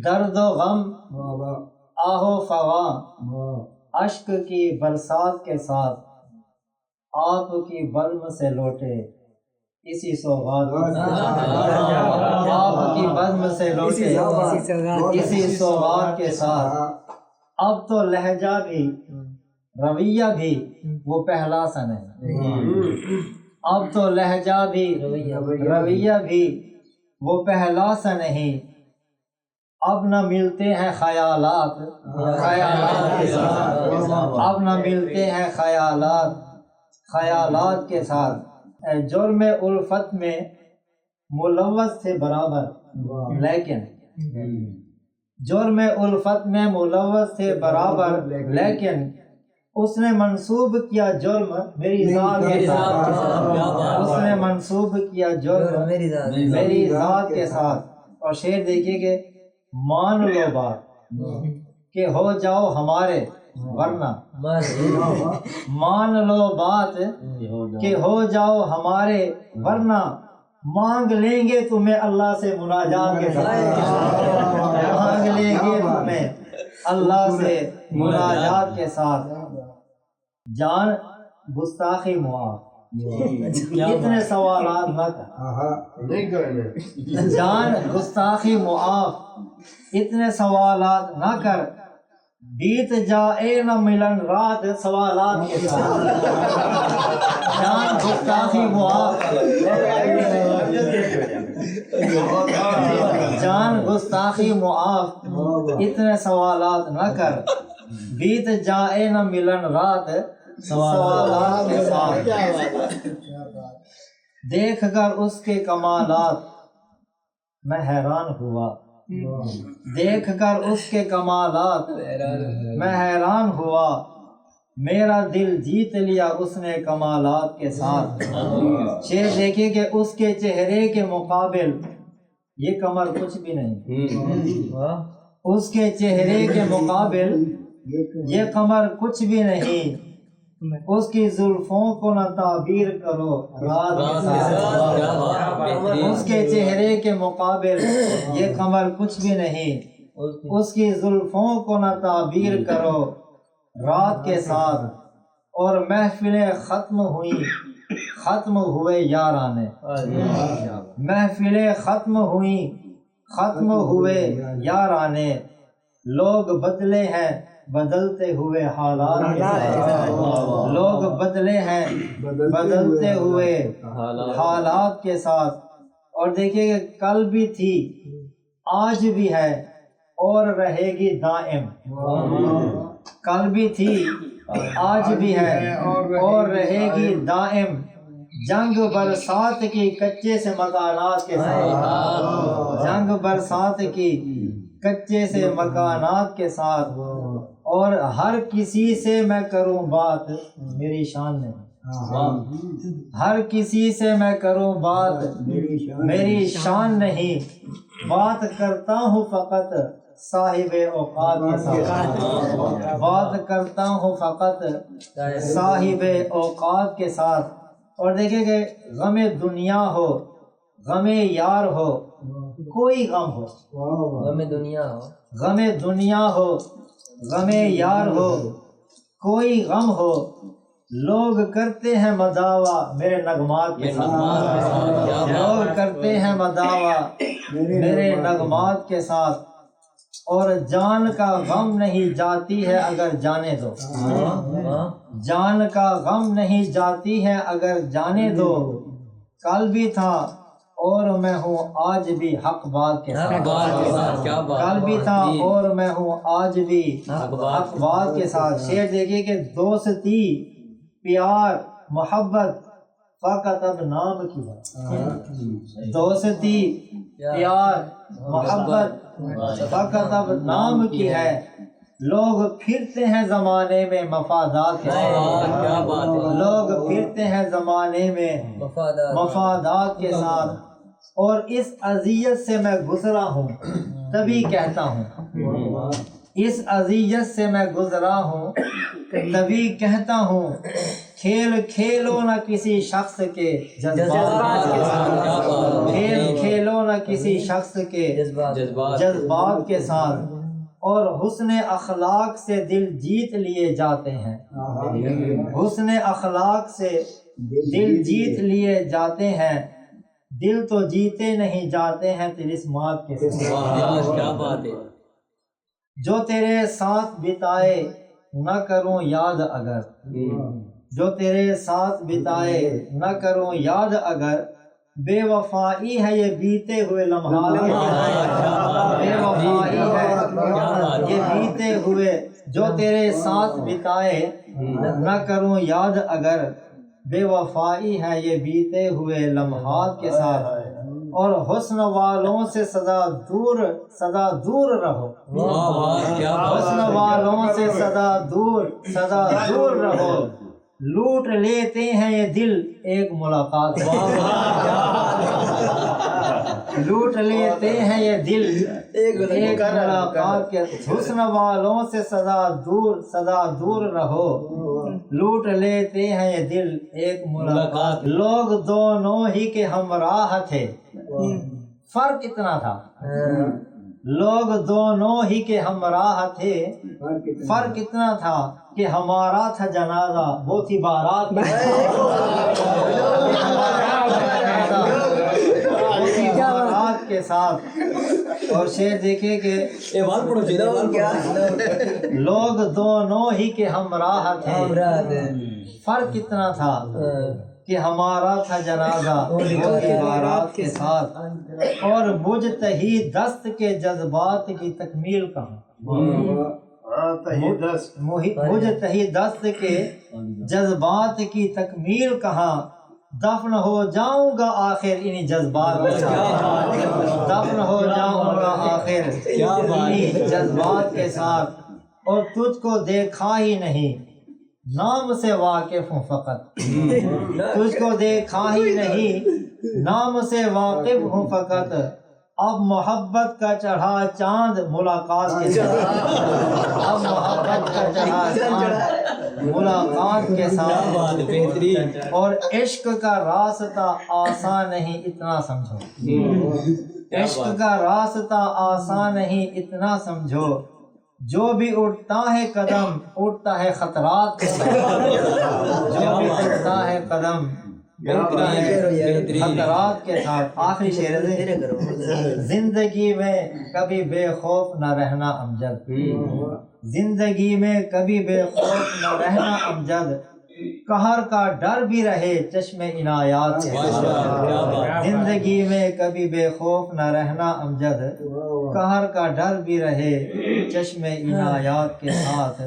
درد و غم آہ و فغاں اشک کی برسات کے ساتھ آپ کی بزم سے لوٹے اسی سوغات آپ کی بزم سے لوٹے اسی سوغات کے ساتھ۔ اب تو لہجہ بھی رویہ بھی وہ پہلا سا نہیں، اب تو لہجہ بھی رویہ بھی وہ پہلا سا نہیں، اب نہ ملتے ہیں خیالات کے ساتھ، اب نہ ملتے ہیں خیالات کے ساتھ۔ جرم الفت میں ملوث تھے برابر، لیکن جرم الفت میں ملوث تھے برابر، لیکن اس نے منسوب کیا جرم میری ذات کے ساتھ، اس نے منسوب کیا جرم میری ذات کے ساتھ۔ اور شعر دیکھیے کہ مان لو بات کہ ہو جاؤ ہمارے ورنہ، مان لو بات کہ ہو جاؤ ہمارے ورنہ مانگ لیں گے تمہیں اللہ سے مناجات کے ساتھ، مانگ لیں گے تمہیں اللہ سے مناجات کے ساتھ۔ جان گستاخی معاف، اتنے سوالات نہ کر، جان گستاخی معاف اتنے سوالات نہ کر، بیت جائے نہ ملن رات سوالات کے ساتھ۔ جان گستاخی معاف، جان گستاخی معاف اتنے سوالات نہ کر، بیت جائے نہ ملن رات سوالات کے ساتھ۔ دیکھ کر اس کے کمالات میں حیران ہوا، دیکھ کر اس کے کمالات میں حیران ہوا، میرا دل جیت لیا اس نے کمالات کے ساتھ۔ شعر دیکھیں کہ اس کے چہرے کے مقابل یہ کمر کچھ بھی نہیں، اس کے چہرے کے مقابل یہ کمر کچھ بھی نہیں، اس کی زلفوں کو نہ تعبیر کرو رات کے ساتھ، اس کے چہرے کے مقابل یہ کمر کچھ بھی نہیں، اس کی زلفوں کو نہ تعبیر کرو رات کے ساتھ۔ اور محفلیں ختم ہوئیں، ختم ہوئے یارانے، محفلیں ختم ہوئیں، ختم ہوئے یارانے، لوگ بدلے ہیں بدلتے ہوئے حالات کے ساتھ، لوگ بدلے ہیں بدلتے ہوئے حالات کے ساتھ۔ اور دیکھیے کہ کل بھی تھی آج بھی ہے اور رہے گی دائم، کل بھی تھی آج بھی ہے اور رہے گی دائم، جنگ برسات کی کچے سے مکانات کے ساتھ، جنگ برسات کی کچے سے مکانات کے ساتھ۔ اور ہر کسی سے میں کروں بات میری شان نہیں، ہر کسی سے میں کروں بات میری شان نہیں، بات کرتا ہوں فقط صاحب اوقات کے ساتھ، بات کرتا ہوں فقط صاحب اوقات کے ساتھ۔ اور دیکھیں کہ غم دنیا ہو غم یار ہو کوئی غم ہو، غم دنیا ہو غم دنیا ہو غم یار ہو کوئی غم ہو، لوگ کرتے ہیں مداوا میرے نغمات کے ساتھ، لوگ کرتے ہیں مداوا میرے نغمات کے ساتھ۔ اور جان کا غم نہیں جاتی ہے اگر جانے دو، جان کا غم نہیں جاتی ہے اگر جانے دو، کل بھی تھا اور میں ہوں آج بھی حق بات کے ساتھ، کل بھی تھا اور میں ہوں آج بھی حق بات کے ساتھ۔ شعر دیکھیے کہ دوستی پیار محبت فقط اب نام کی ہے، دوستی پیار محبت فقط اب نام کی ہے، لوگ پھرتے ہیں زمانے میں مفادات کے ساتھ، لوگ پھرتے ہیں زمانے میں مفادات کے ساتھ۔ اور اس اذیت سے میں گزرا ہوں تبھی کہتا ہوں، اس اذیت سے میں گزرا ہوں تبھی کہتا ہوں، کھیل کھیلو نہ کسی شخص کے جذبات کے ساتھ، کھیل کھیلو نہ کسی شخص کے جذبات کے ساتھ، اور حسن اخلاق سے دل جیت لیے جاتے ہیں، حسن اخلاق سے دل جیت لیے جاتے ہیں، دل تو جیتے نہیں جاتے ہیں طلسمات کے ساتھ۔ کیا بات ہے۔ جو تیرے ساتھ بتائے نہ کروں یاد اگر، جو تیرے ساتھ بتائے نہ کروں یاد اگر، بے وفائی ہے یہ بیتے ہوئے لمحات، بے وفائی ہے یہ بیتے ہوئے، جو تیرے ساتھ بتائے نہ کروں یاد اگر، بے وفائی ہے یہ بیتے ہوئے لمحات کے ساتھ، اور حسن والوں سے سدا دور رہو، حسن والوں سے سدا دور رہو، لوٹ لیتے ہیں یہ دل ایک ملاقات، لوٹ لیتے ہیں یہ دل ایک ملاقات کے، حسن والوں سے سدا دور رہو، لوٹ لیتے ہیں یہ دل ایک ملاقات۔ لوگ دونوں ہی کے ہمراہ تھے، فرق اتنا تھا، لوگ دونوں ہی کے ہمراہ تھے، فرق اتنا تھا کہ ہمارا تھا جنازہ وہ تھی بارات، بارات کے ساتھ۔ اور شعر دیکھے کہ لوگ دونوں ہی کے ہمراہ تھے، فرق اتنا تھا کہ ہمارا تھا جنازہ وہ تھی بارات کے ساتھ، اور مجتہی دست کے جذبات کی تکمیل کہاں، مجتہی دست کے جذبات کی تکمیل کہاں، دفن ہو جاؤں گا آخر انہی جذبات کے ساتھ، دفن ہو جاؤں گا آخر انہی جذبات کے ساتھ، اور تجھ کو دیکھا ہی نہیں نام سے واقف ہوں فقط، تجھ کو دیکھا ہی نہیں نام سے واقف ہوں فقط، اب محبت کا چڑھا چاند ملاقات کے ساتھ، اب محبت کا چڑھا چاند ملاقات کے ساتھ، اور عشق کا راستہ آسان نہیں اتنا سمجھو، عشق کا راستہ آسان نہیں اتنا سمجھو، جو بھی اٹھتا ہے قدم اٹھتا ہے خطرات کے ساتھ، جو بھی اٹھتا ہے قدم اٹھتا ہے خطرات کے ساتھ۔ آخری شعر ہے، زندگی میں کبھی بے خوف نہ رہنا امجد، زندگی میں کبھی بے خوف نہ رہنا امجد، قہر کا ڈر بھی رہے چشم عنایات کے ساتھ، زندگی میں کبھی بے خوف نہ رہنا امجد، قہر کا ڈر بھی رہے چشم عنایات کے ساتھ۔